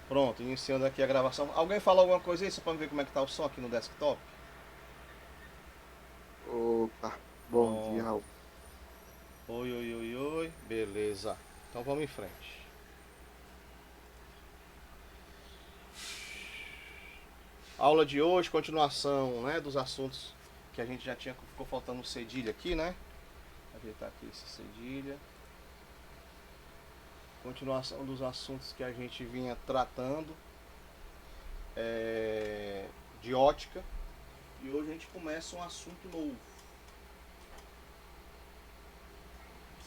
Pronto, iniciando aqui a gravação. Alguém falou alguma coisa aí, só para ver como é que tá o som aqui no desktop? Opa, bom dia, Pronto. Raul. Oi, oi, oi, oi. Beleza. Então vamos em frente. Aula de hoje, continuação, né, dos assuntos que a gente já tinha, ficou faltando um cedilha aqui, né? Ajeitar aqui esse cedilha. Continuação dos assuntos que a gente vinha tratando de ótica. E hoje a gente começa um assunto novo,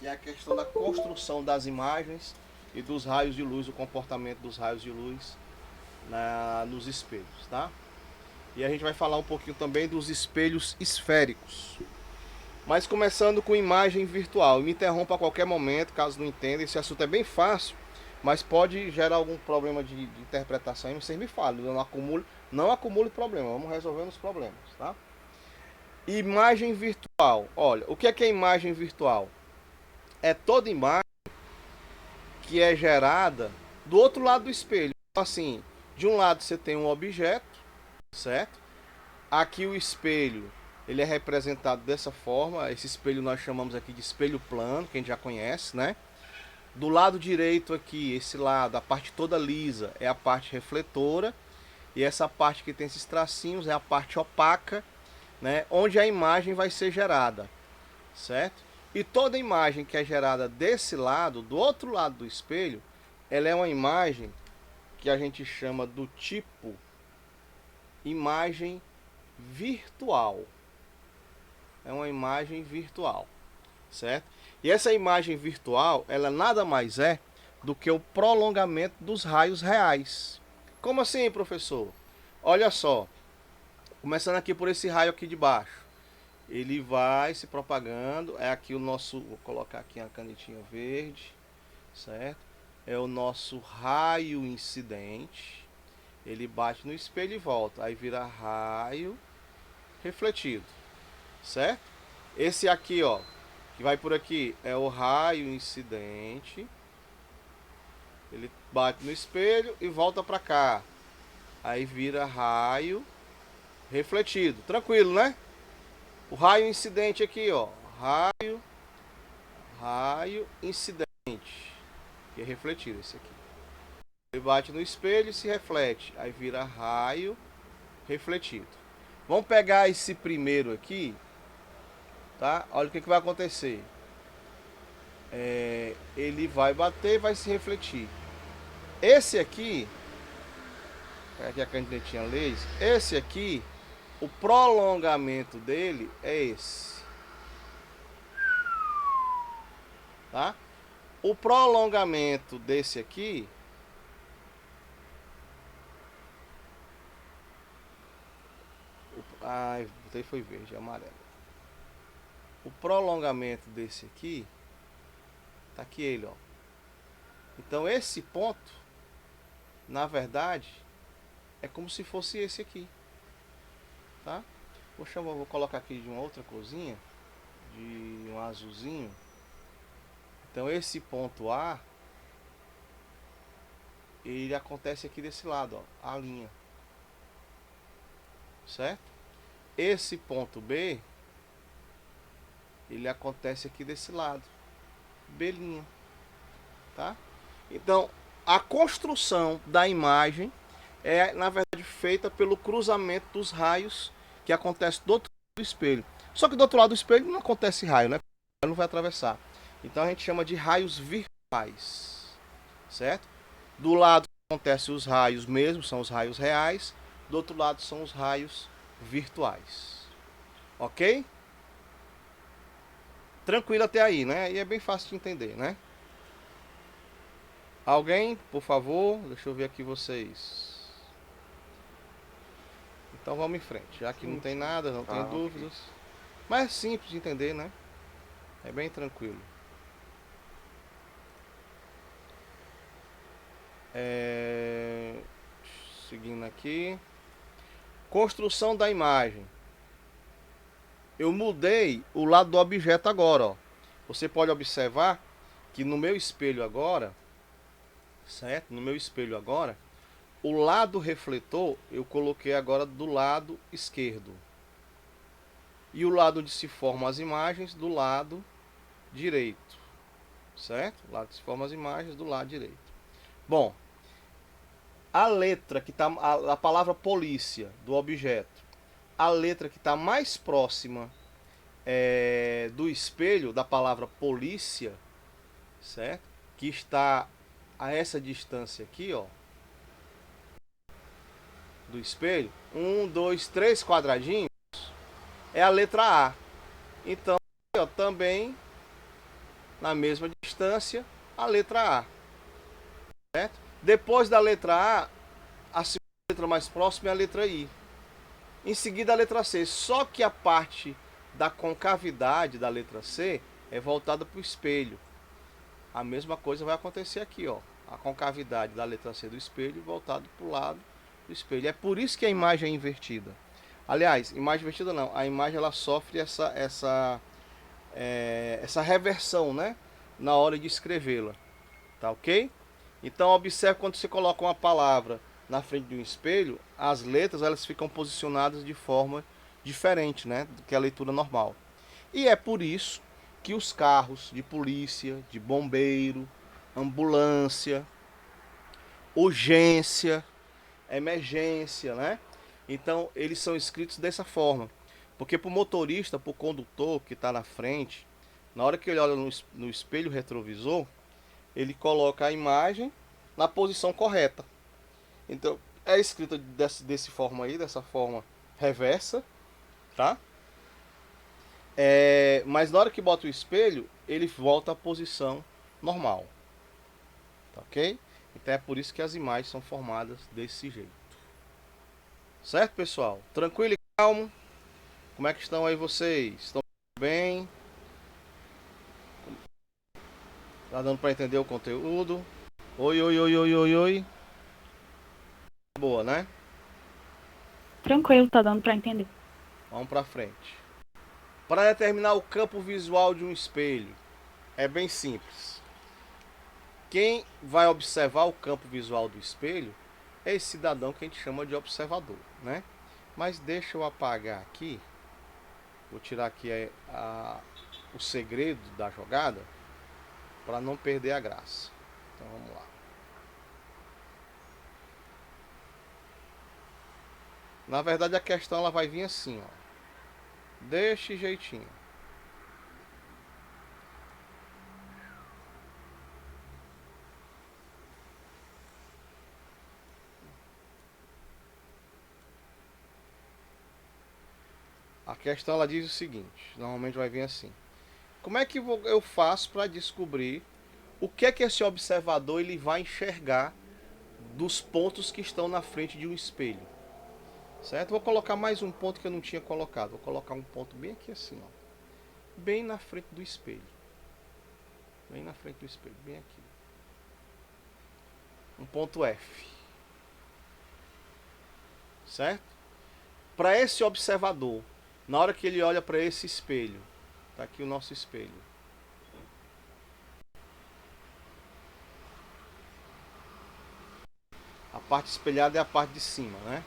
que é a questão da construção das imagens e dos raios de luz, o comportamento dos raios de luz nos espelhos, tá? E a gente vai falar um pouquinho também dos espelhos esféricos. Mas começando com imagem virtual. Me interrompa a qualquer momento, caso não entenda. Esse assunto é bem fácil, mas pode gerar algum problema de interpretação. E vocês me falem, não acumule problema. Vamos resolvendo os problemas, tá? Imagem virtual. Olha, o que é imagem virtual? É toda imagem que é gerada do outro lado do espelho. Assim, de um lado você tem um objeto, certo? Aqui o espelho, ele é representado dessa forma. Esse espelho nós chamamos aqui de espelho plano, que a gente já conhece, né? Do lado direito aqui, esse lado, a parte toda lisa é a parte refletora. E essa parte que tem esses tracinhos é a parte opaca, né? Onde a imagem vai ser gerada, certo? E toda imagem que é gerada desse lado, do outro lado do espelho, ela é uma imagem que a gente chama do tipo imagem virtual. É uma imagem virtual, certo? E essa imagem virtual, ela nada mais é do que o prolongamento dos raios reais. Como assim, professor? Olha só, começando aqui por esse raio aqui de baixo. Ele vai se propagando, é aqui o nosso, vou colocar aqui a canetinha verde, certo? É o nosso raio incidente. Ele bate no espelho e volta, aí vira raio refletido, certo? Esse aqui, ó, que vai por aqui, é o raio incidente. Ele bate no espelho e volta para cá. Aí vira raio refletido. Tranquilo, né? O raio incidente aqui, ó. Raio incidente. Que é refletido esse aqui. Ele bate no espelho e se reflete. Aí vira raio refletido. Vamos pegar esse primeiro aqui, tá? Olha o que vai acontecer. Ele vai bater e vai se refletir. Esse aqui, aqui a canetinha laser, esse aqui, o prolongamento dele é esse, tá? O prolongamento desse aqui, ai, botei foi verde, amarelo. O prolongamento desse aqui, tá aqui ele, ó. Então esse ponto, na verdade, é como se fosse esse aqui, tá? Vou colocar aqui de uma outra corzinha, de um azulzinho. Então esse ponto A, ele acontece aqui desse lado, ó, a linha, certo? Esse ponto B, ele acontece aqui desse lado, B', tá? Então, a construção da imagem é, na verdade, feita pelo cruzamento dos raios que acontece do outro lado do espelho. Só que do outro lado do espelho não acontece raio, né? Ele não vai atravessar. Então a gente chama de raios virtuais, certo? Do lado acontece os raios mesmo, são os raios reais. Do outro lado são os raios virtuais. Ok? Tranquilo até aí, né? E é bem fácil de entender, né? Alguém, por favor, deixa eu ver aqui vocês. Então vamos em frente, já que não Sim, tem sim. nada, não tem Tá, ok. dúvidas. Mas é simples de entender, né? É bem tranquilo. É... Seguindo aqui. Construção da imagem. Eu mudei o lado do objeto agora, ó. Você pode observar que no meu espelho agora, certo? No meu espelho agora, o lado refletor eu coloquei agora do lado esquerdo. E o lado onde se formam as imagens do lado direito. Certo? O lado que se formam as imagens do lado direito. Bom, a letra que está, a palavra polícia do objeto, a letra que está mais próxima do espelho da palavra polícia, certo? Que está a essa distância aqui, ó, do espelho, 1, 2, 3 quadradinhos, é a letra A. Então, ó, também na mesma distância, a letra A. Certo? Depois da letra A segunda letra mais próxima é a letra I. Em seguida a letra C. Só que a parte da concavidade da letra C é voltada para o espelho. A mesma coisa vai acontecer aqui, ó. A concavidade da letra C do espelho voltada para o lado do espelho. É por isso que a imagem é invertida. Aliás, imagem invertida não. A imagem ela sofre essa reversão, né? Na hora de escrevê-la. Tá ok? Então observe quando você coloca uma palavra na frente de um espelho, as letras elas ficam posicionadas de forma diferente, né, do que a leitura normal. E é por isso que os carros de polícia, de bombeiro, ambulância, urgência, emergência, né? Então eles são escritos dessa forma. Porque para o motorista, para o condutor que está na frente, na hora que ele olha no espelho retrovisor, ele coloca a imagem na posição correta. Então é escrita desse forma aí, dessa forma reversa, tá? Mas na hora que bota o espelho, ele volta à posição normal, tá ok? Então é por isso que as imagens são formadas desse jeito. Certo, pessoal? Tranquilo e calmo? Como é que estão aí vocês? Estão bem? Tá dando para entender o conteúdo? Oi, oi, oi, oi, oi, oi. Boa, né? Tranquilo, tá dando pra entender. Vamos para frente. Para determinar o campo visual de um espelho, é bem simples. Quem vai observar o campo visual do espelho é esse cidadão que a gente chama de observador, né? Mas deixa eu apagar aqui. Vou tirar aqui o segredo da jogada para não perder a graça. Então vamos lá. Na verdade a questão ela vai vir assim, ó. Deste jeitinho. A questão ela diz o seguinte, normalmente vai vir assim. Como é que eu faço para descobrir o que é que esse observador ele vai enxergar dos pontos que estão na frente de um espelho? Certo? Vou colocar mais um ponto que eu não tinha colocado. Vou colocar um ponto bem aqui assim, ó. Bem na frente do espelho. Bem na frente do espelho, bem aqui. Um ponto F. Certo? Para esse observador, na hora que ele olha para esse espelho, tá aqui o nosso espelho. A parte espelhada é a parte de cima, né?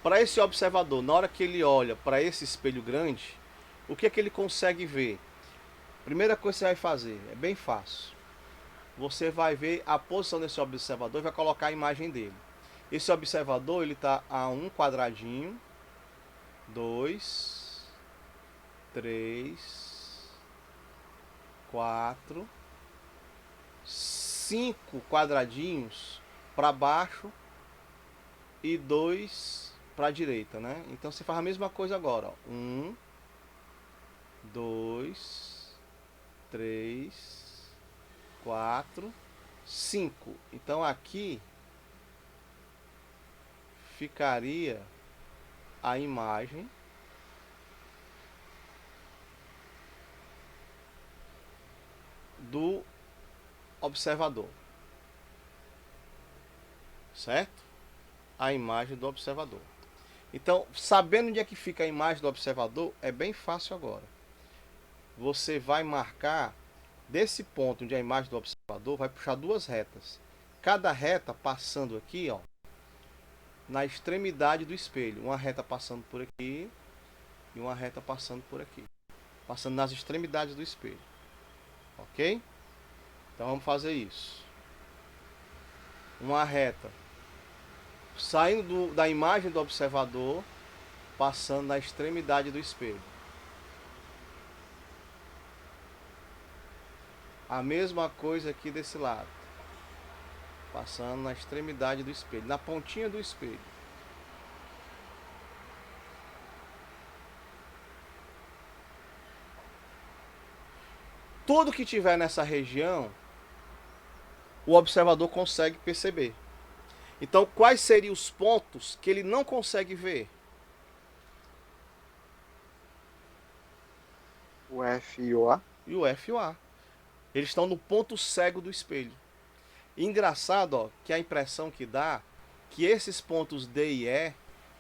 Para esse observador, na hora que ele olha para esse espelho grande, o que é que ele consegue ver? Primeira coisa que você vai fazer, é bem fácil. Você vai ver a posição desse observador e vai colocar a imagem dele. Esse observador ele está a um quadradinho, 2, 3, 4, 5 quadradinhos para baixo e 2 para a direita, né? Então você faz a mesma coisa agora, ó. 1, 2, 3, 4, 5. Então aqui ficaria a imagem do observador, certo? A imagem do observador. Então, sabendo onde é que fica a imagem do observador, é bem fácil agora. Você vai marcar Desse ponto onde é a imagem do observador, vai puxar duas retas. Cada reta passando aqui, ó, na extremidade do espelho. Uma reta passando por aqui e uma reta passando por aqui. Passando nas extremidades do espelho. Ok? Então vamos fazer isso. Uma reta saindo da imagem do observador, passando na extremidade do espelho. A mesma coisa aqui desse lado. Passando na extremidade do espelho, na pontinha do espelho. Tudo que tiver nessa região, o observador consegue perceber. Então, quais seriam os pontos que ele não consegue ver? O F e o A. E o F e o A. Eles estão no ponto cego do espelho. E engraçado, ó, que a impressão que dá que esses pontos D e E,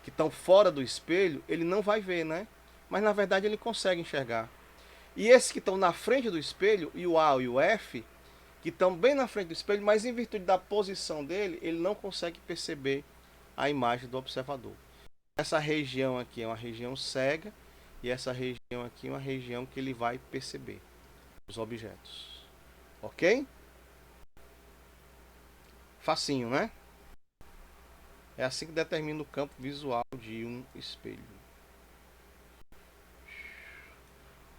que estão fora do espelho, ele não vai ver, né? Mas na verdade ele consegue enxergar. E esses que estão na frente do espelho, e o A e o F, que estão bem na frente do espelho, mas em virtude da posição dele, ele não consegue perceber a imagem do observador. Essa região aqui é uma região cega, e essa região aqui é uma região que ele vai perceber os objetos. Ok? Facinho, né? É assim que determina o campo visual de um espelho.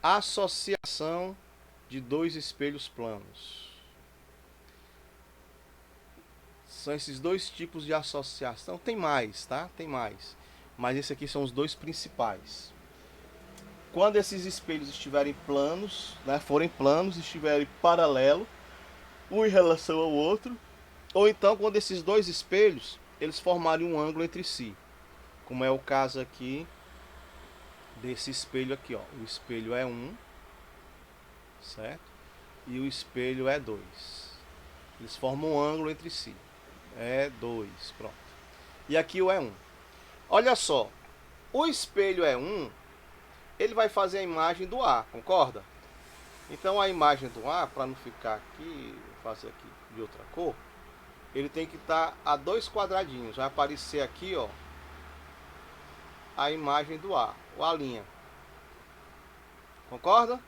Associação de dois espelhos planos. São esses dois tipos de associação. Tem mais, tá? Tem mais. Mas esses aqui são os dois principais. Quando esses espelhos estiverem planos, né, forem planos, estiverem paralelos, um em relação ao outro, ou então quando esses dois espelhos eles formarem um ângulo entre si, como é o caso aqui desse espelho aqui, ó. O espelho é 1, certo? E o espelho é 2. Eles formam um ângulo entre si. É 2, pronto. E aqui o é 1. Olha só, o espelho é 1, ele vai fazer a imagem do A, concorda? Então a imagem do A, para não ficar aqui, vou fazer aqui de outra cor, ele tem que estar a 2 quadradinhos. Vai aparecer aqui, ó, a imagem do A, ou a linha. Concorda?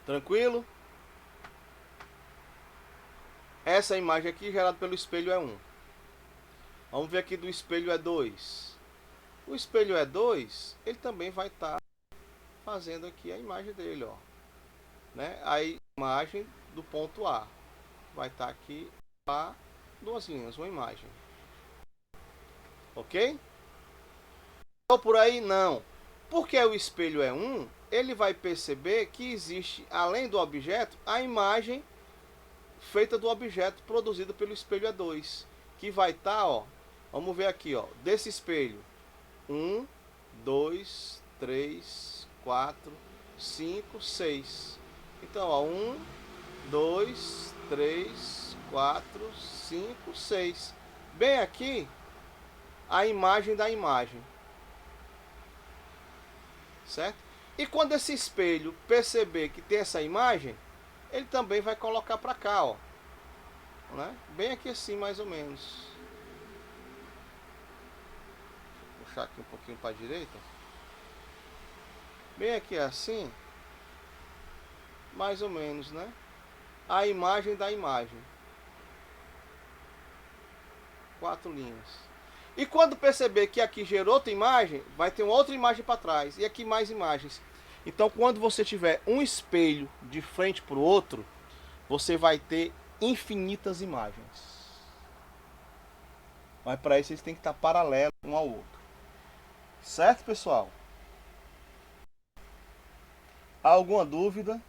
Tranquilo? Essa imagem aqui gerada pelo espelho é 1. Vamos ver aqui do espelho é 2. O espelho é 2, ele também vai estar fazendo aqui a imagem dele, ó, né? A imagem do ponto A vai estar aqui a 2 linhas, uma imagem. Ok? Ou por aí não. Porque o espelho é 1, ele vai perceber que existe, além do objeto, a imagem feita do objeto produzido pelo espelho é 2, que vai estar, ó, vamos ver aqui, ó, desse espelho, 1, 2, 3, 4, 5, 6. Então, ó, 1, 2, 3, 4, 5, 6. Bem aqui, a imagem da imagem. Certo? E quando esse espelho perceber que tem essa imagem, ele também vai colocar para cá, ó, né? Bem aqui assim, mais ou menos. Vou puxar aqui um pouquinho para a direita. Bem aqui assim, mais ou menos, né? A imagem da imagem. 4 linhas. E quando perceber que aqui gerou outra imagem, vai ter uma outra imagem para trás. E aqui mais imagens. Então, quando você tiver um espelho de frente para o outro, você vai ter infinitas imagens. Mas para isso eles têm que estar paralelos um ao outro. Certo, pessoal? Há alguma dúvida?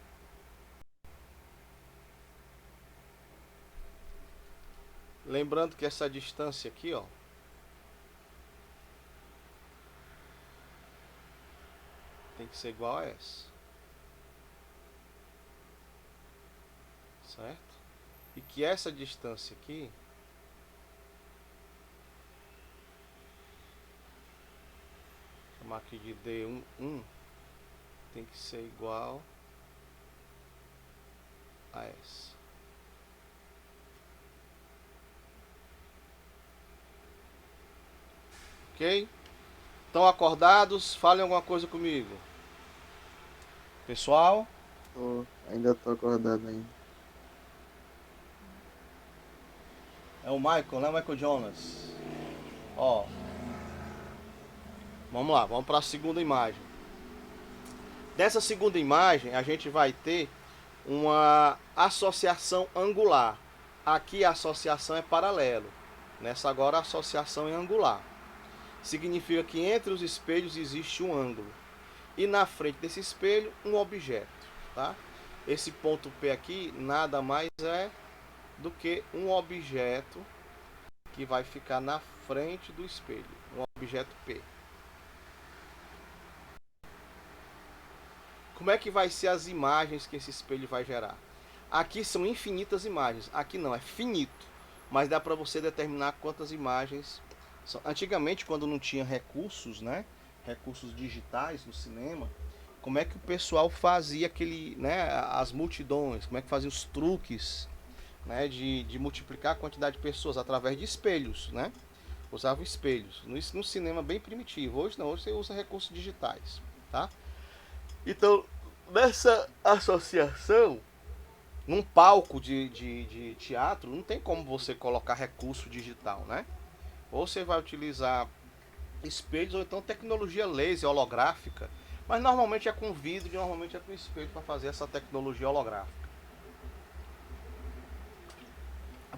Lembrando que essa distância aqui, ó, tem que ser igual a essa. Certo? E que essa distância aqui chamar aqui de D1, tem que ser igual AS. Ok? Estão acordados? Falem alguma coisa comigo. Pessoal? Ainda tô acordado ainda. É o Michael, né? Michael Jonas. Ó. Vamos lá, vamos para a segunda imagem. Dessa segunda imagem, a gente vai ter uma associação angular. Aqui a associação é paralelo. Nessa agora a associação é angular. Significa que entre os espelhos existe um ângulo. E na frente desse espelho, um objeto. Tá? Esse ponto P aqui nada mais é do que um objeto que vai ficar na frente do espelho. Um objeto P. Como é que vai ser as imagens que esse espelho vai gerar? Aqui são infinitas imagens. Aqui não, é finito. Mas dá para você determinar quantas imagens são. Antigamente, quando não tinha recursos, né? Recursos digitais no cinema, como é que o pessoal fazia aquele, né? As multidões, como é que fazia os truques, né? De multiplicar a quantidade de pessoas através de espelhos, né? Usava espelhos. No cinema bem primitivo. Hoje não, hoje você usa recursos digitais, tá? Então, nessa associação, num palco de teatro, não tem como você colocar recurso digital, né? Ou você vai utilizar espelhos ou então tecnologia laser holográfica, mas normalmente é com vidro e normalmente é com espelho para fazer essa tecnologia holográfica.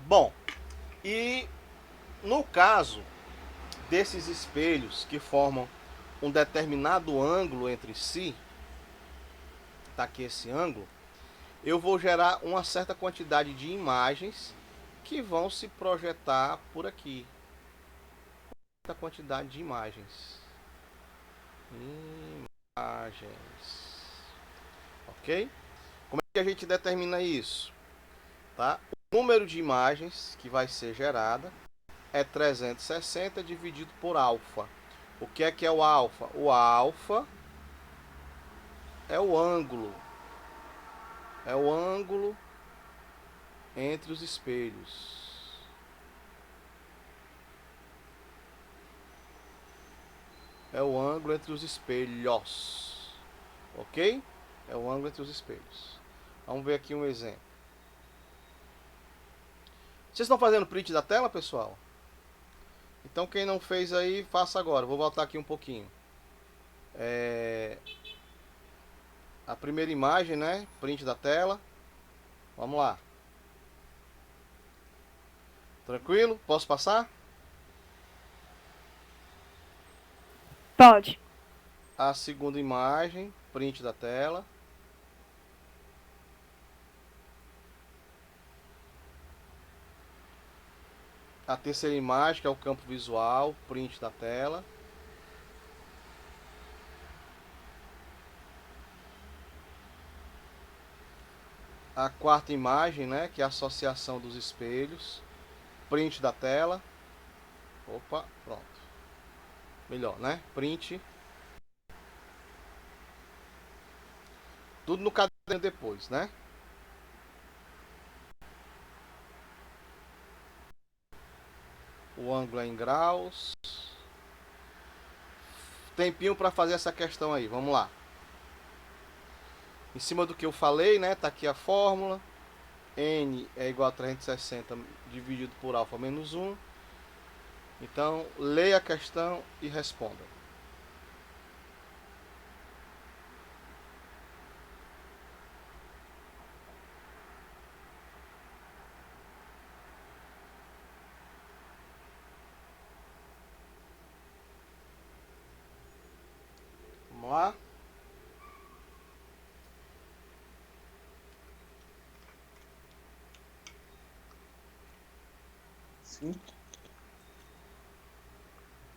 Bom, e no caso desses espelhos que formam um determinado ângulo entre si, tá aqui esse ângulo, eu vou gerar uma certa quantidade de imagens que vão se projetar por aqui. Certa quantidade de imagens. Imagens. Ok? Como é que a gente determina isso? Tá? O número de imagens que vai ser gerada é 360 dividido por alfa. O que é o alfa? O alfa é o ângulo. É o ângulo entre os espelhos. É o ângulo entre os espelhos. Ok? É o ângulo entre os espelhos. Vamos ver aqui um exemplo. Vocês estão fazendo print da tela, pessoal? Então quem não fez aí, faça agora. Vou voltar aqui um pouquinho. A primeira imagem, né? Print da tela. Vamos lá. Tranquilo? Posso passar? Pode. A segunda imagem, print da tela. A terceira imagem, que é o campo visual, print da tela. A quarta imagem, né, que é a associação dos espelhos, print da tela. Opa, pronto. Melhor, né? Print. Tudo no caderno depois, né? O ângulo é em graus. Tempinho para fazer essa questão aí, vamos lá. Em cima do que eu falei, né? Tá aqui a fórmula. N é igual a 360 dividido por alfa menos 1. Então, leia a questão e responda. Vamos lá? Sim.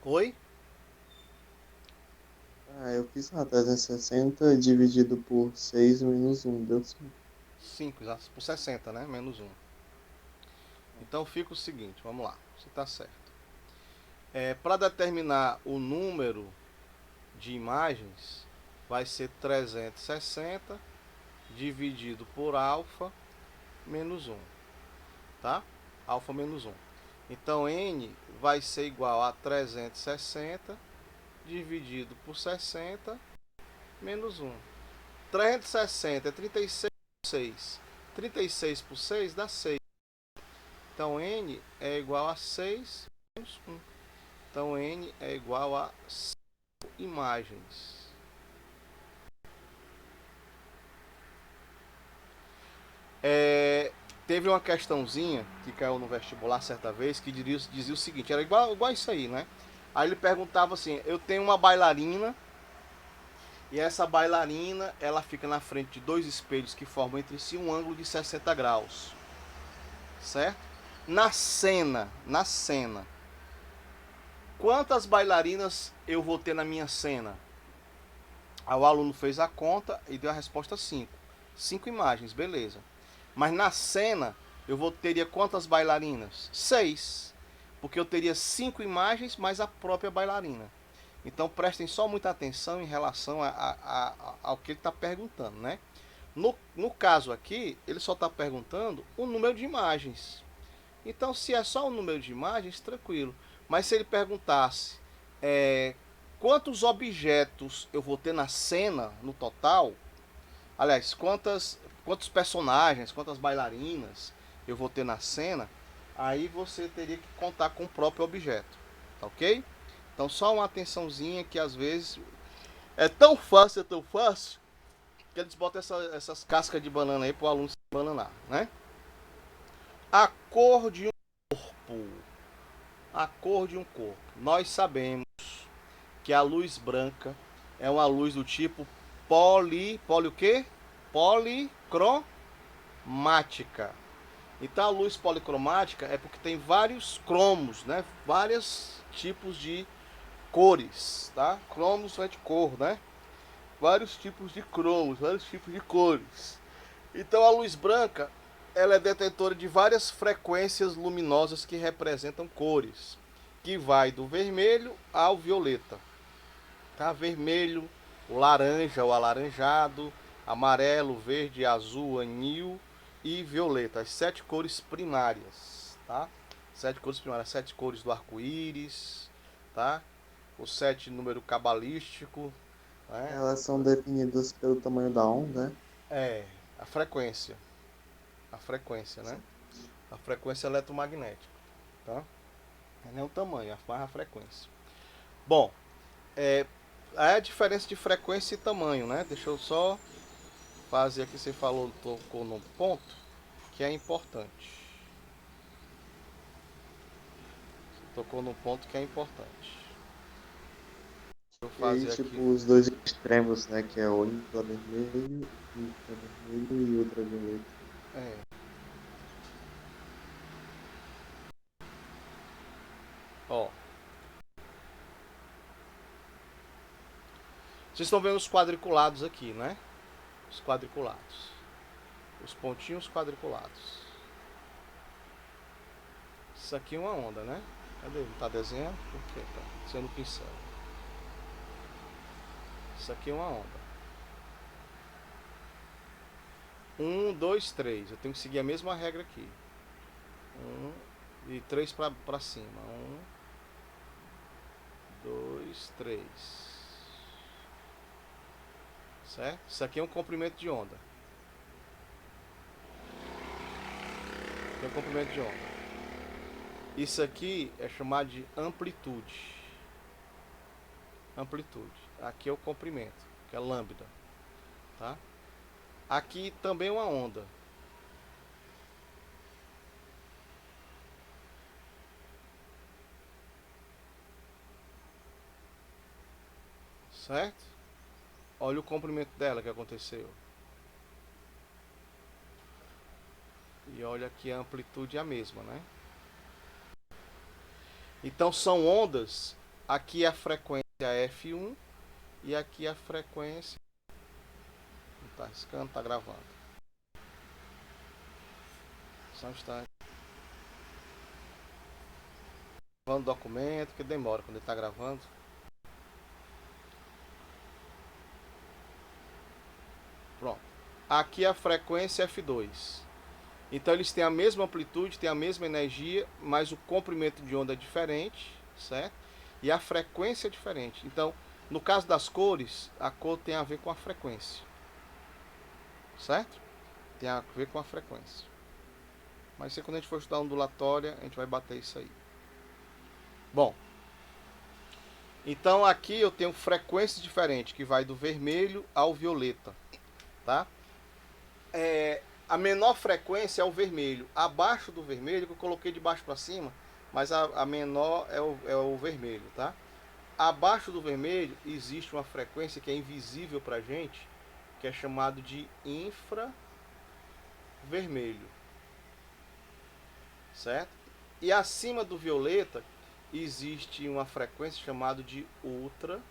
Oi? Eu fiz lá 360 dividido por 6 menos 1, deu 5. 5, por 60, né? Menos 1. Então fica o seguinte, vamos lá. Você está certo. Para determinar o número de imagens, vai ser 360 dividido por alfa menos 1, tá? Alfa menos 1. Então, N vai ser igual a 360 dividido por 60 menos 1. 360 é 36 por 6. 36 por 6 dá 6. Então, N é igual a 6 menos 1. Então, N é igual a 5 imagens. Teve uma questãozinha que caiu no vestibular certa vez que dizia o seguinte, era igual isso aí, né? Aí ele perguntava assim, eu tenho uma bailarina e essa bailarina ela fica na frente de dois espelhos que formam entre si um ângulo de 60 graus, certo? Na cena, quantas bailarinas eu vou ter na minha cena? Aí o aluno fez a conta e deu a resposta 5. 5 imagens, beleza. Mas na cena eu teria quantas bailarinas? 6. Porque eu teria 5 imagens mais a própria bailarina. Então prestem só muita atenção em relação ao que ele está perguntando, né? No caso aqui, ele só está perguntando o número de imagens. Então, se é só o número de imagens, tranquilo. Mas se ele perguntasse quantos objetos eu vou ter na cena, no total, aliás, quantos personagens, quantas bailarinas eu vou ter na cena, aí você teria que contar com o próprio objeto, tá ok? Então só uma atençãozinha que às vezes é tão fácil, que eles botam essas cascas de banana aí pro aluno se bananar, né? A cor de um corpo. A cor de um corpo. Nós sabemos que a luz branca é uma luz do tipo poli o quê? Policromática. Então a luz policromática é porque tem vários cromos, né? Vários tipos de cores, tá? Cromos é de cor, né? Vários tipos de cromos, vários tipos de cores. Então a luz branca, ela é detetora de várias frequências luminosas que representam cores, que vai do vermelho ao violeta. Tá? Vermelho, o laranja, o alaranjado, amarelo, verde, azul, anil e violeta. As 7 cores primárias, tá? 7 cores primárias, 7 cores do arco-íris, tá? O 7 número cabalístico, né? Elas são definidas pelo tamanho da onda, É, a frequência, né? A frequência eletromagnética, tá? Não é o tamanho, mas a frequência. Bom, a diferença de frequência e tamanho, né? Deixa eu só fazer aqui, você falou, tocou num ponto que é importante. Tocou num ponto que é importante. Deixa eu E aí, fazer tipo, aqui. os dois extremos, né? Que é o infravermelho e ultravioleta. É. Ó. Vocês estão vendo os quadriculados aqui, né? Os quadriculados. Os pontinhos quadriculados. Isso aqui é uma onda, né? Cadê? Não tá desenhando? Por quê? Tá sendo pincel. Isso aqui é uma onda. 1, 2, 3. Eu tenho que seguir a mesma regra aqui. 1 e 3 para cima. 1, 2, 3. Certo? Isso aqui é um comprimento de onda. Aqui é um comprimento de onda. Isso aqui é chamado de amplitude. Amplitude. Aqui é o comprimento, que é lambda. Tá? Aqui também é uma onda. Certo? Olha o comprimento dela que aconteceu. E olha aqui a amplitude é a mesma, né? Então são ondas. Aqui a frequência é F1 e aqui a frequência. Não tá riscando, tá gravando. Só um instante. Gravando o documento, que demora quando ele tá gravando. Pronto. Aqui a frequência é F2. Então eles têm a mesma amplitude, têm a mesma energia, mas o comprimento de onda é diferente, certo? E a frequência é diferente. Então, no caso das cores, a cor tem a ver com a frequência, certo? Tem a ver com a frequência. Mas quando a gente for estudar ondulatória, a gente vai bater isso aí. Bom, então aqui eu tenho frequências diferentes, que vai do vermelho ao violeta, tá? A menor frequência é o vermelho. Abaixo do vermelho, que eu coloquei de baixo para cima, mas a menor é o vermelho, tá? Abaixo do vermelho existe uma frequência que é invisível para a gente, que é chamado de infravermelho, certo? E acima do violeta existe uma frequência chamada de ultravioleta.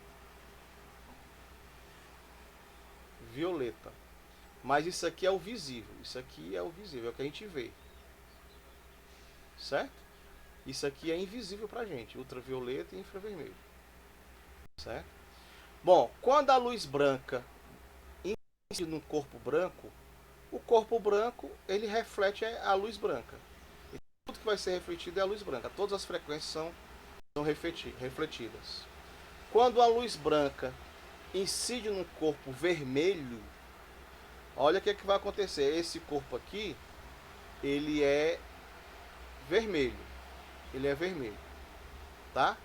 Mas isso aqui é o visível. Isso aqui é o visível, é o que a gente vê. Certo? Isso aqui é invisível pra gente. Ultravioleta e infravermelho. Certo? Bom, quando a luz branca incide no corpo branco, o corpo branco ele reflete a luz branca. E tudo que vai ser refletido é a luz branca. Todas as frequências são refletidas. Quando a luz branca incide no corpo vermelho, olha o que vai acontecer. Esse corpo aqui, ele é vermelho. Ele é vermelho. Tá?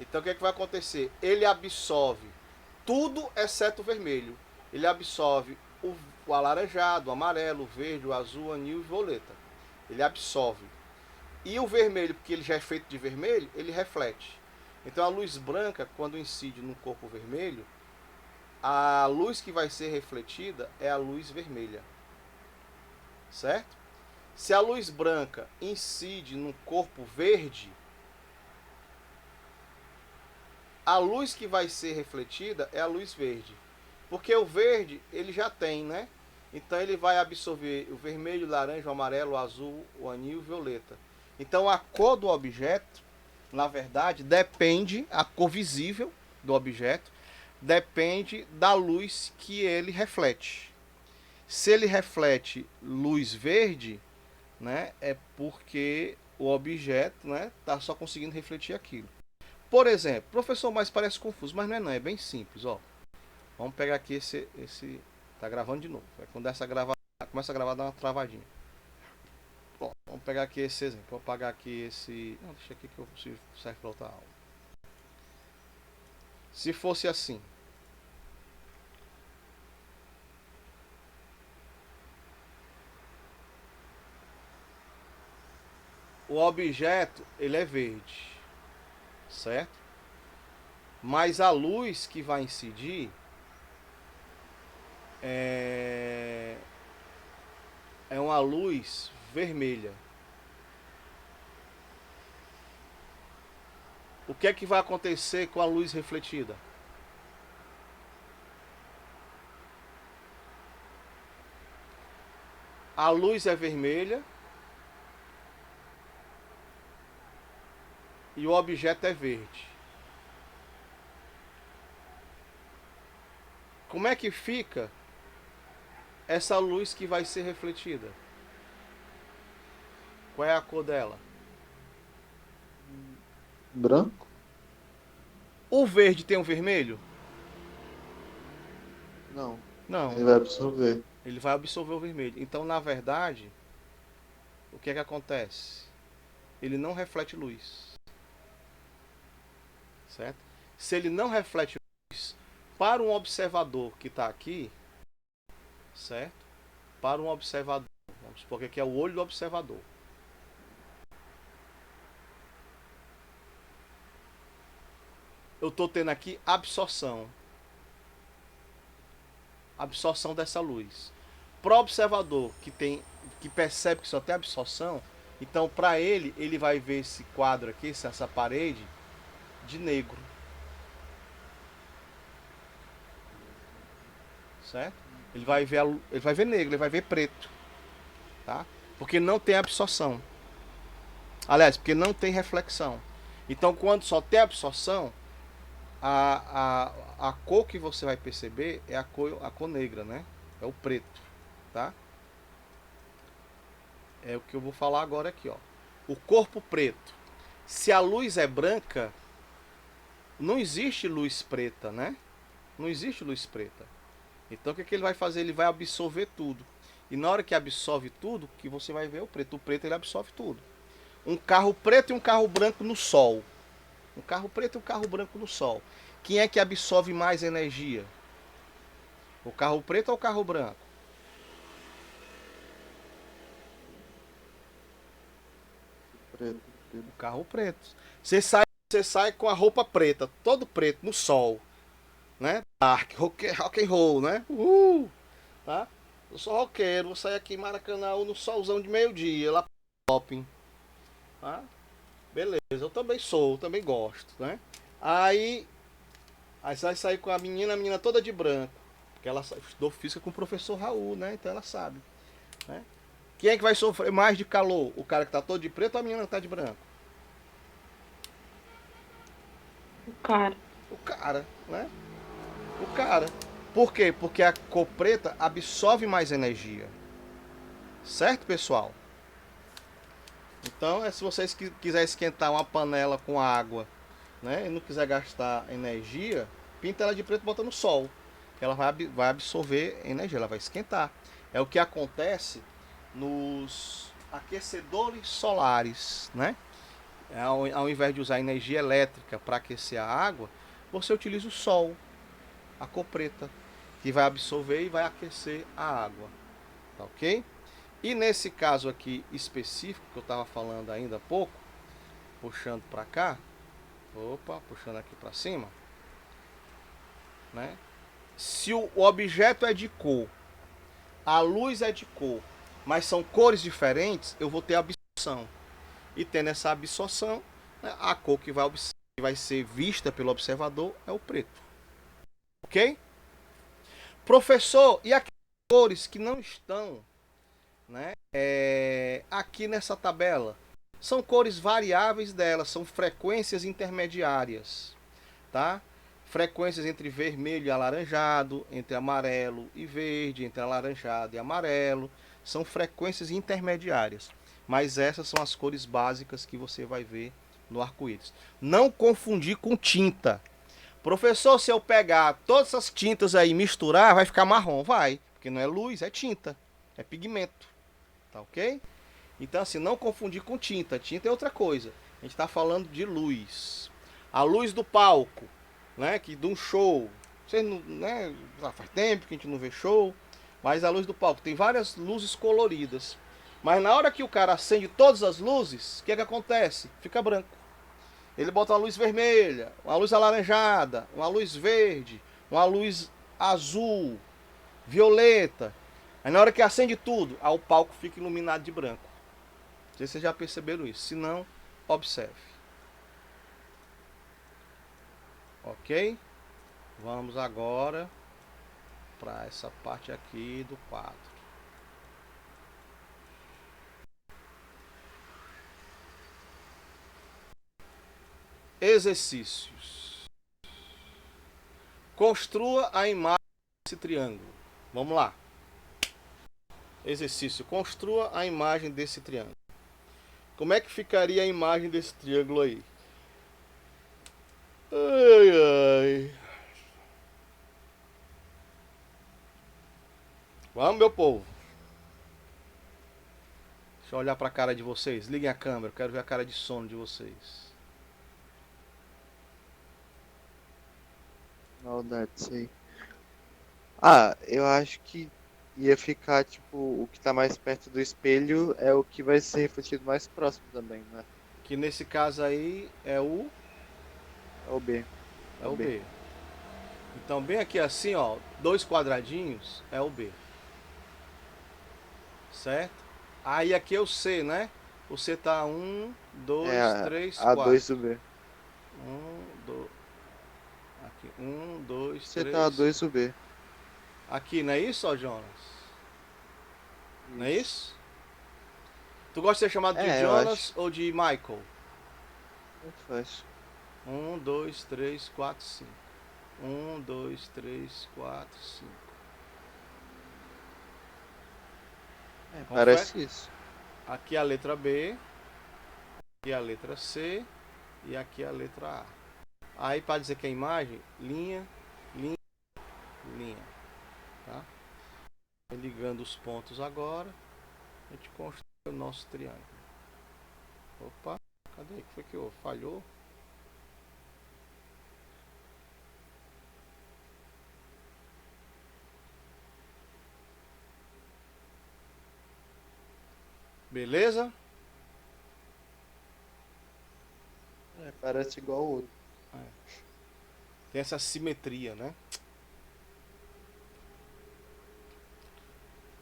Então o que vai acontecer? Ele absorve tudo exceto o vermelho. Ele absorve o alaranjado, o amarelo, o verde, o azul, o anil e o violeta. Ele absorve. E o vermelho, porque ele já é feito de vermelho, ele reflete. Então a luz branca, quando incide no corpo vermelho, a luz que vai ser refletida é a luz vermelha. Certo? Se a luz branca incide no corpo verde, a luz que vai ser refletida é a luz verde. Porque o verde, ele já tem, né? Então ele vai absorver o vermelho, o laranja, o amarelo, o azul, o anil e o violeta. Então a cor do objeto, na verdade, depende, a cor visível do objeto, depende da luz que ele reflete. Se ele reflete luz verde, né, é porque o objeto, né, tá só conseguindo refletir aquilo. Por exemplo, professor, mas parece confuso, mas não, é bem simples, ó. Vamos pegar aqui esse tá gravando de novo. Quando essa gravar, começa a gravar, dá uma travadinha. Bom, vamos pegar aqui esse exemplo. Vou apagar aqui esse, não, deixa aqui que eu preciso serve para outra aula. Se fosse assim, o objeto ele é verde, certo? Mas a luz que vai incidir é uma luz vermelha. O que é que vai acontecer com a luz refletida? A luz é vermelha e o objeto é verde. Como é que fica essa luz que vai ser refletida? Qual é a cor dela? Branco? O verde tem o vermelho? Não. Não. Ele vai absorver. Ele vai absorver o vermelho. Então, na verdade, o que é que acontece? Ele não reflete luz. Certo? Se ele não reflete luz, para um observador que está aqui, certo? Para um observador, vamos supor que aqui é o olho do observador. Eu estou tendo aqui absorção. Absorção dessa luz. Para o observador que percebe que só tem absorção, então para ele vai ver esse quadro aqui, essa parede, de negro. Certo? Ele vai ver negro, ele vai ver preto. Tá? Porque não tem absorção. Aliás, porque não tem reflexão. Então quando só tem absorção, a cor que você vai perceber é a cor negra, né? É o preto, tá? É o que eu vou falar agora aqui, ó. O corpo preto. Se a luz é branca, não existe luz preta, né? Não existe luz preta. Então o que, que ele vai fazer? Ele vai absorver tudo. E na hora que absorve tudo, que você vai ver o preto. O preto ele absorve tudo. Um carro preto e um carro branco no sol. Um carro preto e um carro branco no sol. Quem é que absorve mais energia? O carro preto ou o carro branco? Preto, preto. O carro preto. Você sai com a roupa preta, todo preto, no sol, né? Dark, rock and roll, né? Tá? Eu sou roqueiro, vou sair aqui em Maracanã no solzão de meio-dia, lá pro shopping. Tá? Beleza, eu também sou, também gosto, né? Aí você vai sair com a menina toda de branco. Porque ela estudou física com o professor Raul, né? Então ela sabe. Né? Quem é que vai sofrer mais de calor? O cara que tá todo de preto ou a menina que tá de branco? O cara. O cara, né? O cara. Por quê? Porque a cor preta absorve mais energia. Certo, pessoal? Então, se vocês quiserem esquentar uma panela com água, né, e não quiser gastar energia, pinta ela de preto e bota no sol. Ela vai absorver energia, ela vai esquentar. É o que acontece nos aquecedores solares, né? Ao invés de usar energia elétrica para aquecer a água, você utiliza o sol, a cor preta, que vai absorver e vai aquecer a água. Tá ok? E nesse caso aqui específico, que eu estava falando ainda há pouco, puxando para cá, puxando aqui para cima, né? Se o objeto é de cor, a luz é de cor, mas são cores diferentes, eu vou ter absorção. E tendo essa absorção, né, a cor que vai ser vista pelo observador é o preto. Ok? Professor, e aquelas cores que não estão, né, aqui nessa tabela? São cores variáveis delas, são frequências intermediárias. Tá? Frequências entre vermelho e alaranjado, entre amarelo e verde, entre alaranjado e amarelo. São frequências intermediárias. Mas essas são as cores básicas que você vai ver no arco-íris. Não confundir com tinta. Professor, se eu pegar todas essas tintas aí e misturar, vai ficar marrom? Vai. Porque não é luz, é tinta. É pigmento. Tá ok? Então, assim, não confundir com tinta. Tinta é outra coisa. A gente está falando de luz. A luz do palco, né? Que de um show. Vocês não, né? Faz tempo que a gente não vê show. Mas a luz do palco tem várias luzes coloridas. Mas na hora que o cara acende todas as luzes, o que é que acontece? Fica branco. Ele bota uma luz vermelha, uma luz alaranjada, uma luz verde, uma luz azul, violeta. Aí na hora que acende tudo, aí o palco fica iluminado de branco. Não sei se vocês já perceberam isso. Se não, observe. Ok? Vamos agora para essa parte aqui do quadro. Exercícios. Construa a imagem desse triângulo. Vamos lá. Exercício. Construa a imagem desse triângulo. Como é que ficaria a imagem desse triângulo aí? Ai, ai. Vamos, meu povo. Deixa eu olhar para a cara de vocês. Liguem a câmera. Eu quero ver a cara de sono de vocês. Maldade, sei. Ah, eu acho que ia ficar, tipo, o que tá mais perto do espelho é o que vai ser refletido mais próximo também, né? Que nesse caso aí é o É o B. É o B. Então, bem aqui assim, ó, dois quadradinhos é o B. Certo? Aí aqui é o C, né? O C tá 1, 2, 3, A 4. 2 do B. 1, 2. Aqui, 1, 2, Você 3. tá a 2 do B. Aqui, não é isso, ó, Jonas? Não é isso? Tu gosta de ser chamado de Jonas ou de Michael? Muito fácil. 1, 2, 3, 4, 5. 1, 2, 3, 4, 5. Parece isso. Aqui a letra B, aqui a letra C e aqui a letra A. Aí para dizer que é imagem, linha, linha, linha, tá? Ligando os pontos agora, a gente constrói o nosso triângulo. Opa, cadê? O que foi que houve? Falhou? Beleza? Parece igual o outro. Tem essa simetria, né?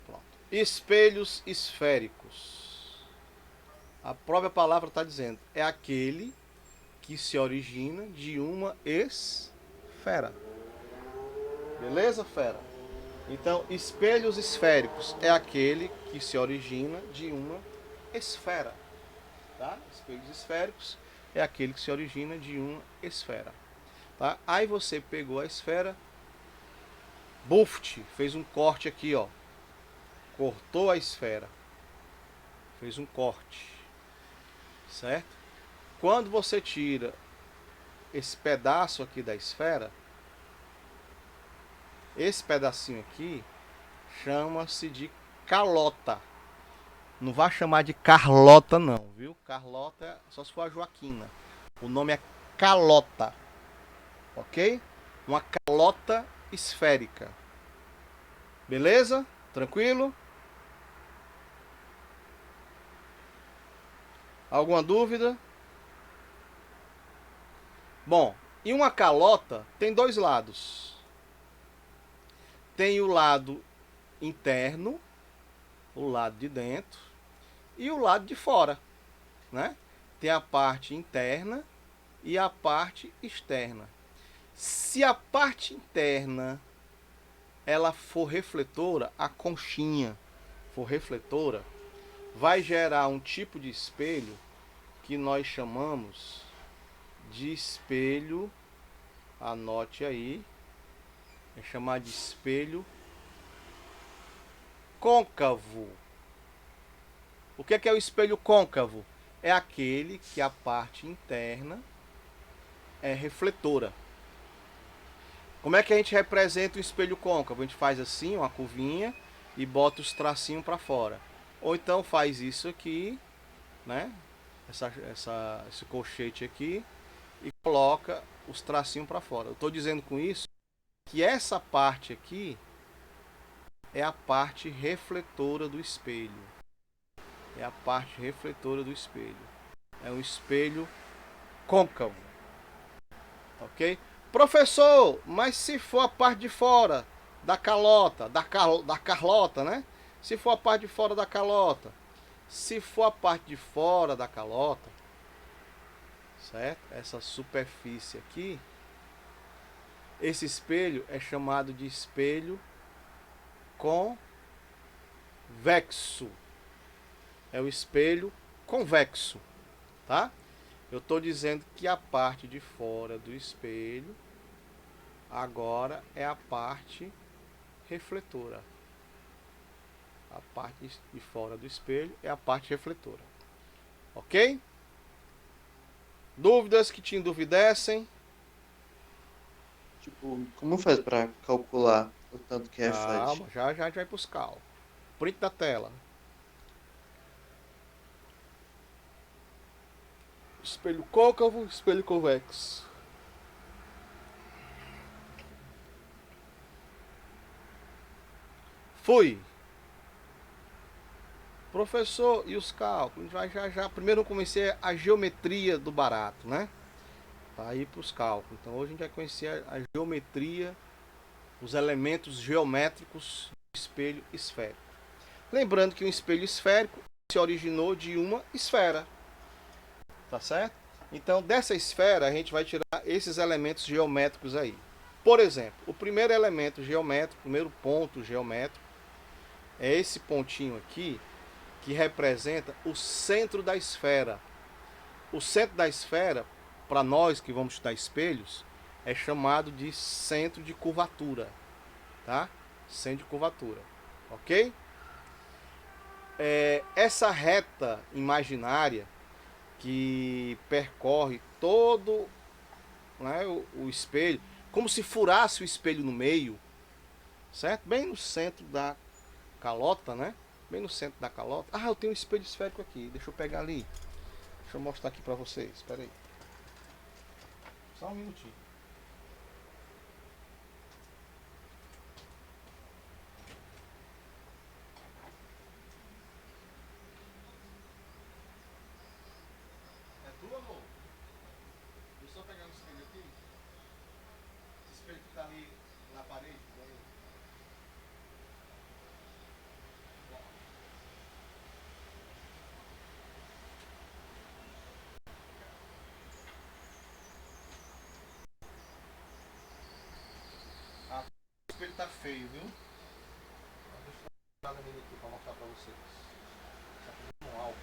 Pronto. Espelhos esféricos. A própria palavra está dizendo, é aquele que se origina de uma esfera. Beleza, fera? Então, espelhos esféricos é aquele que se origina de uma esfera. Tá? Espelhos esféricos é aquele que se origina de uma esfera. Tá? Aí você pegou a esfera, buft, fez um corte aqui, ó. Cortou a esfera. Fez um corte. Certo? Quando você tira esse pedaço aqui da esfera, esse pedacinho aqui chama-se de calota. Não vai chamar de Carlota não, viu? Carlota é só se for a Joaquina. O nome é calota. Ok? Uma calota esférica. Beleza? Tranquilo? Alguma dúvida? Bom, e uma calota tem dois lados. Tem o lado interno, o lado de dentro, e o lado de fora, né? Tem a parte interna e a parte externa. Se a parte interna ela for refletora, a conchinha for refletora, vai gerar um tipo de espelho que nós chamamos de espelho, anote aí, é chamado de espelho côncavo. O que é o espelho côncavo? É aquele que a parte interna é refletora. Como é que a gente representa o espelho côncavo? A gente faz assim, uma curvinha, e bota os tracinhos para fora. Ou então faz isso aqui, né? Esse colchete aqui, e coloca os tracinhos para fora. Eu estou dizendo com isso que essa parte aqui é a parte refletora do espelho. É a parte refletora do espelho. É um espelho côncavo. Ok? Professor, mas se for a parte de fora da calota, da Carlota, né? Se for a parte de fora da calota, se for a parte de fora da calota, certo? Essa superfície aqui, esse espelho é chamado de espelho convexo. É o espelho convexo, tá? Eu estou dizendo que a parte de fora do espelho agora é a parte refletora. A parte de fora do espelho é a parte refletora. Ok? Dúvidas que te enduvidecem? Tipo, como faz pra calcular o tanto que reflete? Calma, já a gente vai para os cálculos. Print da tela. Espelho côncavo, espelho convexo. Fui. Professor, e os cálculos? Já. Primeiro eu comecei a geometria do barato, né? Para ir para os cálculos. Então hoje a gente vai conhecer a geometria, os elementos geométricos do espelho esférico. Lembrando que um espelho esférico se originou de uma esfera. Tá certo? Então dessa esfera a gente vai tirar esses elementos geométricos aí. Por exemplo, o primeiro elemento geométrico, o primeiro ponto geométrico, é esse pontinho aqui, que representa o centro da esfera. O centro da esfera, para nós que vamos estudar espelhos, é chamado de centro de curvatura. Tá? Centro de curvatura. Ok? essa reta imaginária que percorre todo, né, o espelho, como se furasse o espelho no meio, certo? Bem no centro da calota, né? Bem no centro da calota. Ah, eu tenho um espelho esférico aqui. Deixa eu pegar ali. Deixa eu mostrar aqui pra vocês. Espera aí. Só um minutinho. É tu, amor? Deixa eu só pegar um espelho aqui. Esse espelho que tá ali na parede. Ah, o espelho tá feio, viu? Deixa eu dar uma olhada nele aqui pra mostrar pra vocês. Tá fazendo um álbum.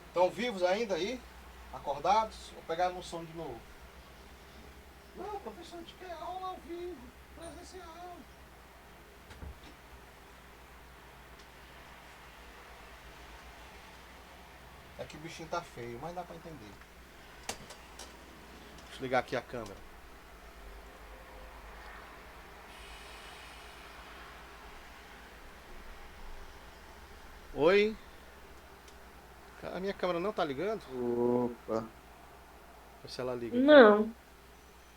Estão vivos ainda aí? Acordados? Vou pegar no som de novo. Não, professor, a gente quer aula ao vivo, presencial. É que o bichinho tá feio, mas dá pra entender. Deixa eu ligar aqui a câmera. Oi? A minha câmera não tá ligando? Opa. Vê se ela liga aqui. Não.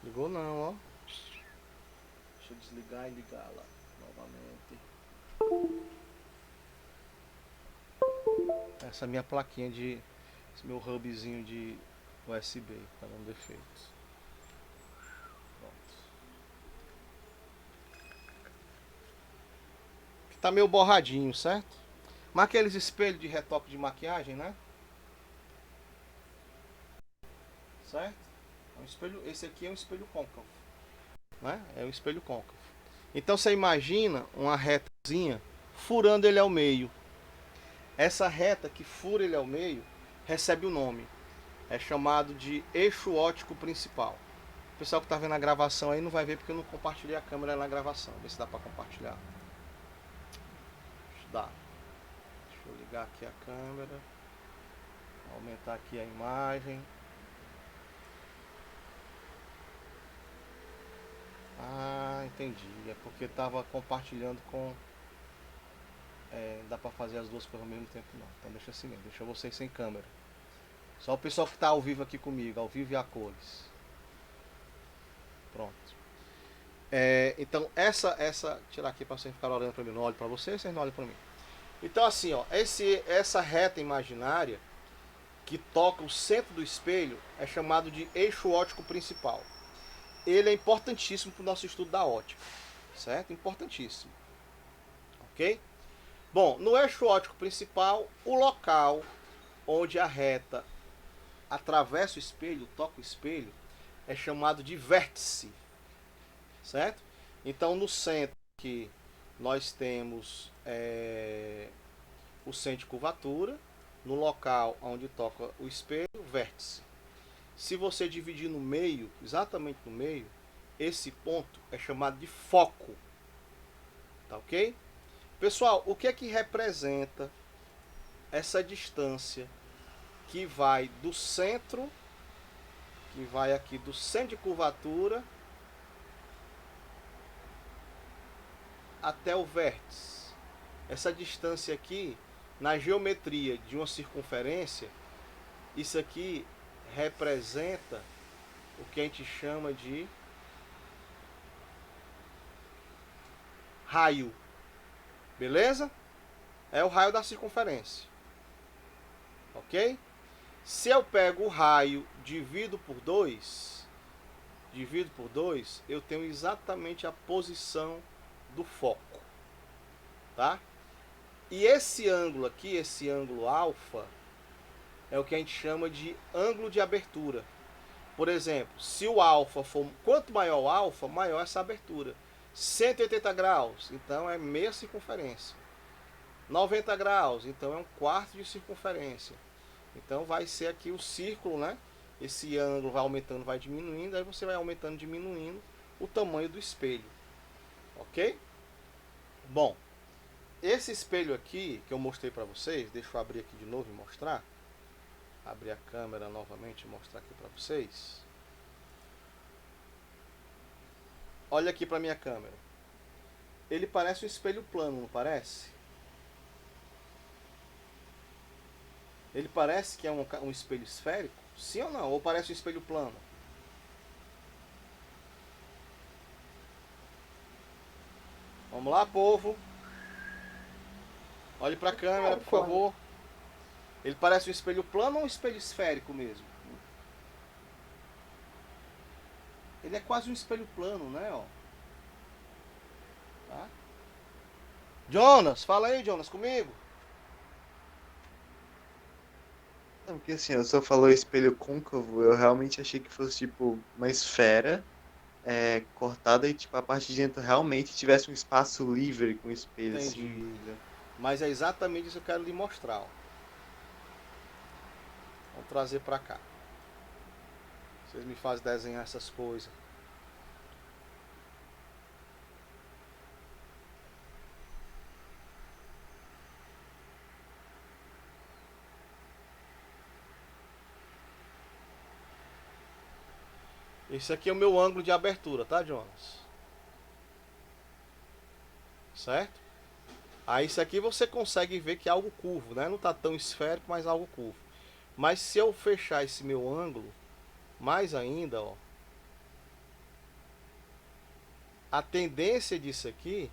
Ligou não, ó. Deixa eu desligar e ligar lá novamente. Essa é a minha plaquinha de... Esse meu hubzinho de USB, tá dando defeitos. Pronto. Tá meio borradinho, certo? Mas aqueles espelhos de retoque de maquiagem, né? Certo? É um espelho, esse aqui é um espelho côncavo, né? É um espelho côncavo. Então você imagina uma retazinha furando ele ao meio. Essa reta que fura ele ao meio recebe o nome. É chamado de eixo óptico principal. O pessoal que está vendo a gravação aí não vai ver porque eu não compartilhei a câmera na gravação. Vê se dá para compartilhar. Dá. Deixa eu ligar aqui a câmera. Aumentar aqui a imagem. Ah, entendi. É porque estava compartilhando com... dá pra fazer as duas coisas ao mesmo tempo não. Então deixa assim mesmo. Deixa vocês sem câmera. Só o pessoal que está ao vivo aqui comigo. Ao vivo e a cores. Pronto. Então essa... Tirar aqui para você ficar olhando para mim. Não olho para você, vocês não olham para mim. Então assim, ó. Essa reta imaginária que toca o centro do espelho é chamado de eixo óptico principal. Ele é importantíssimo para o nosso estudo da ótica, certo? Importantíssimo, ok? Bom, no eixo óptico principal, o local onde a reta atravessa o espelho, toca o espelho, é chamado de vértice, certo? Então no centro aqui nós temos o centro de curvatura, no local onde toca o espelho, vértice. Se você dividir no meio, exatamente no meio, esse ponto é chamado de foco. Tá ok? Pessoal, o que é que representa essa distância que vai do centro, que vai aqui do centro de curvatura até o vértice? Essa distância aqui, na geometria de uma circunferência, isso aqui representa o que a gente chama de raio. Beleza? É o raio da circunferência. Ok? Se eu pego o raio, divido por 2, eu tenho exatamente a posição do foco. Tá? E esse ângulo aqui, esse ângulo alfa, é o que a gente chama de ângulo de abertura. Por exemplo, se o alfa for... Quanto maior o alfa, maior essa abertura. 180 graus, então é meia circunferência. 90 graus, então é um quarto de circunferência. Então vai ser aqui o círculo, né? esse ângulo vai aumentando, vai diminuindo, aí você vai aumentando, diminuindo o tamanho do espelho, ok? Bom, esse espelho aqui que eu mostrei para vocês, deixa eu abrir aqui de novo e mostrar, abrir a câmera novamente e mostrar aqui para vocês. Olha aqui para minha câmera, ele parece um espelho plano, não parece? Ele parece que é um espelho esférico? Sim ou não? Ou parece um espelho plano? Vamos lá, povo. Olhe para a câmera, por favor. Ele parece um espelho plano ou um espelho esférico mesmo? Ele é quase um espelho plano, né? Ó. Tá? Jonas, fala aí, Jonas, comigo. Não, porque assim, eu só falou espelho côncavo, eu realmente achei que fosse tipo uma esfera cortada e tipo a parte de dentro realmente tivesse um espaço livre com o espelho, assim. Entendi. Mas é exatamente isso que eu quero lhe mostrar. Ó. Vamos trazer para cá. Vocês me fazem desenhar essas coisas. Esse aqui é o meu ângulo de abertura, tá, Jonas? Certo? Aí isso aqui você consegue ver que é algo curvo, né? Não tá tão esférico, mas algo curvo. Mas se eu fechar esse meu ângulo, mais ainda, ó, a tendência disso aqui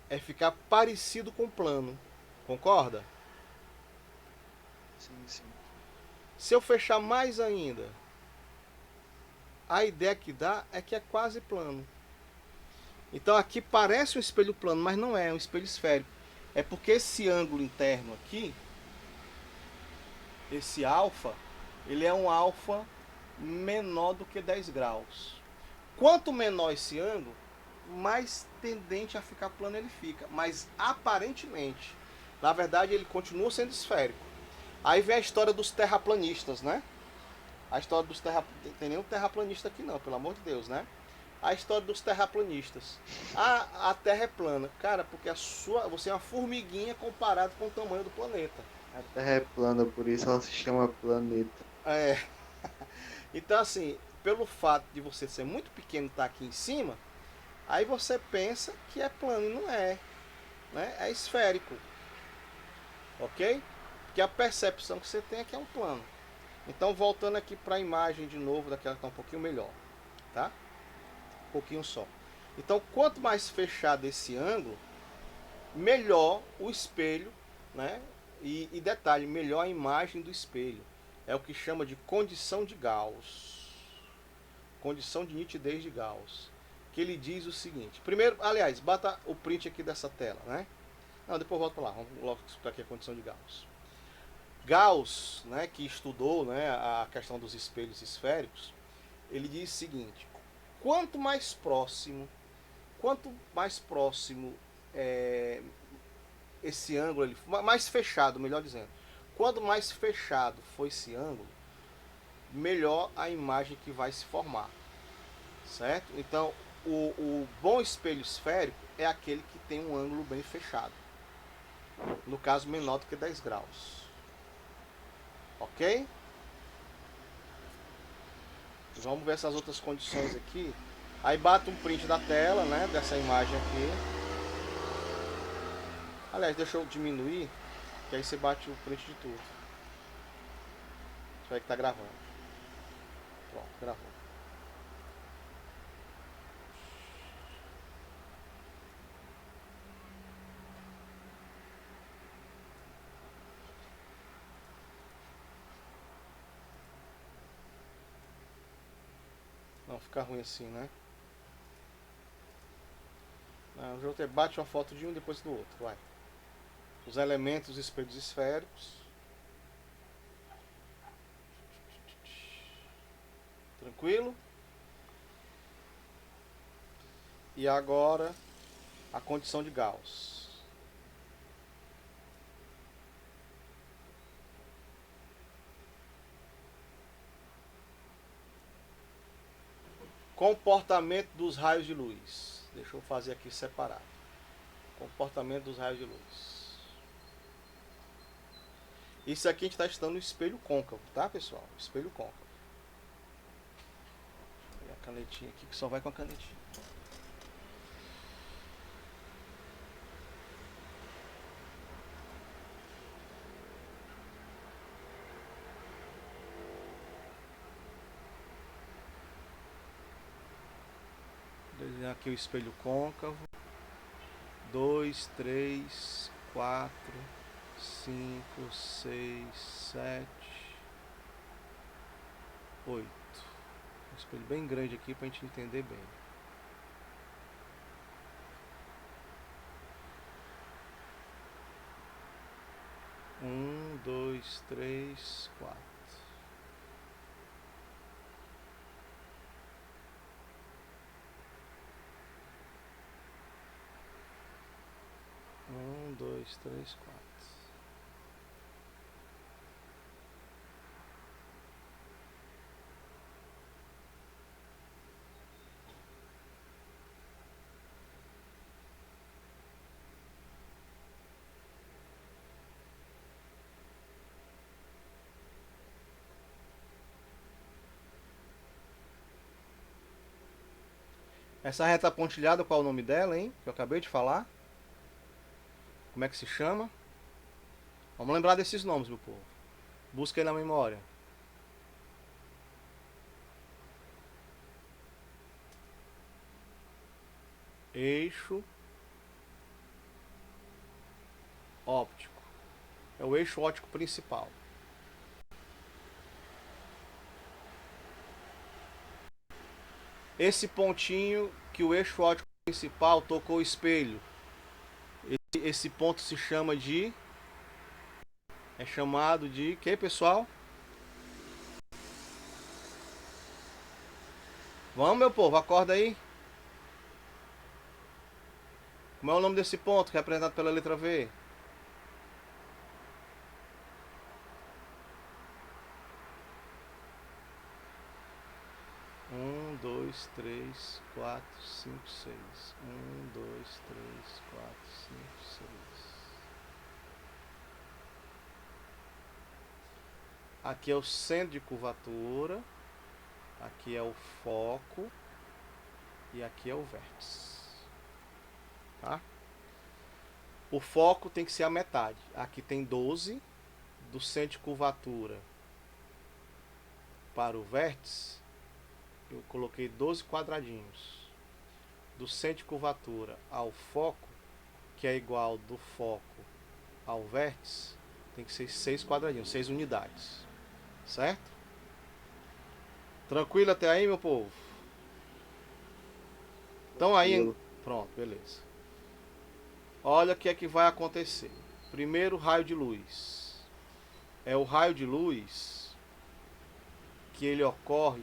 é ficar parecido com o plano. Concorda? Sim, sim. Se eu fechar mais ainda, a ideia que dá é que é quase plano. Então aqui parece um espelho plano, mas não é um espelho esférico. É porque esse ângulo interno aqui, esse alfa, ele é um alfa menor do que 10 graus. Quanto menor esse ângulo, mais tendente a ficar plano ele fica. Mas aparentemente, na verdade, ele continua sendo esférico. Aí vem a história dos terraplanistas, né? A história dos terraplanistas. Tem nenhum terraplanista aqui não, pelo amor de Deus, né? A história dos terraplanistas. A Terra é plana. Cara, porque você é uma formiguinha comparado com o tamanho do planeta. A Terra é plana, por isso ela se chama planeta. É. Então, assim, pelo fato de você ser muito pequeno e estar aqui em cima, aí você pensa que é plano e não é. Né? É esférico. Ok? Porque a percepção que você tem é que é um plano. Então, voltando aqui para a imagem de novo, daquela que está um pouquinho melhor. Tá? Um pouquinho só. Então, quanto mais fechado esse ângulo, melhor o espelho, né? E detalhe, melhor a imagem do espelho. É o que chama de condição de Gauss. Condição de nitidez de Gauss. Que ele diz o seguinte. Primeiro, aliás, bata o print aqui dessa tela, né? Não, depois volta para lá. Vamos logo explicar aqui a condição de Gauss. Gauss, né, que estudou, né, a questão dos espelhos esféricos, ele diz o seguinte: quanto mais próximo esse ângulo, mais fechado, melhor dizendo, quanto mais fechado for esse ângulo, melhor a imagem que vai se formar, certo? Então, o bom espelho esférico é aquele que tem um ângulo bem fechado, no caso menor do que 10 graus, ok? Vamos ver essas outras condições aqui. Aí bate um print da tela, né, dessa imagem aqui. Aliás, deixa eu diminuir, que aí você bate o print de tudo. Você vai que tá gravando. Pronto, gravou. Não, fica ruim assim, né? Não, o jogo bate uma foto de um depois do outro, vai. Os elementos, os espelhos esféricos. Tranquilo? E agora a condição de Gauss. Comportamento dos raios de luz. Deixa eu fazer aqui separado. Comportamento dos raios de luz. Isso aqui a gente está estudando o espelho côncavo, tá, pessoal? Espelho côncavo. Vou pegar a canetinha aqui que só vai com a canetinha. Desenhar aqui o espelho côncavo. 2, 3, 4, 5, 6, 7, 8. Um espelho bem grande aqui para a gente entender bem. Um, dois, três, quatro. Um, dois, três, quatro. Essa reta pontilhada, qual é o nome dela, hein? Que eu acabei de falar. Como é que se chama? Vamos lembrar desses nomes, meu povo. Busca aí na memória. Eixo óptico. É o eixo óptico principal. Esse pontinho que o eixo óptico principal tocou o espelho. Esse ponto se chama de... É chamado de... Que, pessoal? Vamos, meu povo, acorda aí. Como é o nome desse ponto, representado pela letra V? Um, dois, três, quatro, cinco, seis. Um, dois, três, quatro, cinco, seis. Aqui é o centro de curvatura. Aqui é o foco. E aqui é o vértice. Tá? O foco tem que ser a metade. Aqui tem 12. Do centro de curvatura para o vértice, eu coloquei 12 quadradinhos. Do centro de curvatura ao foco, que é igual do foco ao vértice, tem que ser 6 quadradinhos, 6 unidades. Certo? Tranquilo até aí, meu povo? Então aí, pronto, beleza. Olha o que é que vai acontecer. Primeiro, raio de luz. É o raio de luz que ele ocorre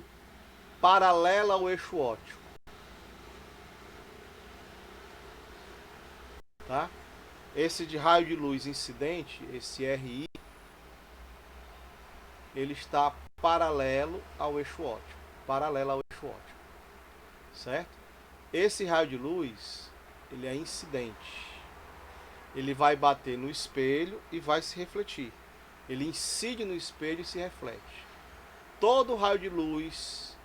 paralela ao eixo óptico. Tá? Esse de raio de luz incidente, esse RI, ele está paralelo ao eixo óptico. Paralelo ao eixo óptico. Certo? Esse raio de luz, ele é incidente. Ele vai bater no espelho e vai se refletir. Ele incide no espelho e se reflete. Todo raio de luz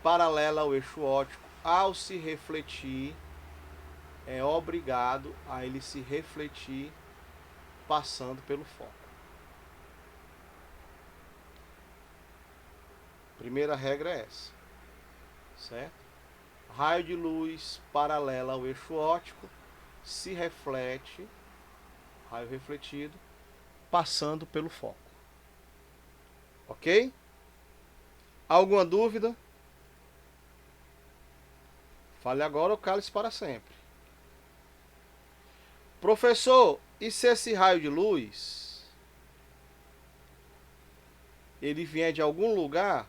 paralelo ao eixo óptico, ao se refletir, é obrigado a ele se refletir passando pelo foco. Primeira regra é essa. Certo? Raio de luz paralelo ao eixo óptico se reflete, raio refletido, passando pelo foco. Ok? Alguma dúvida? Fale agora ou cale-se para sempre. Professor, e se esse raio de luz ele vier de algum lugar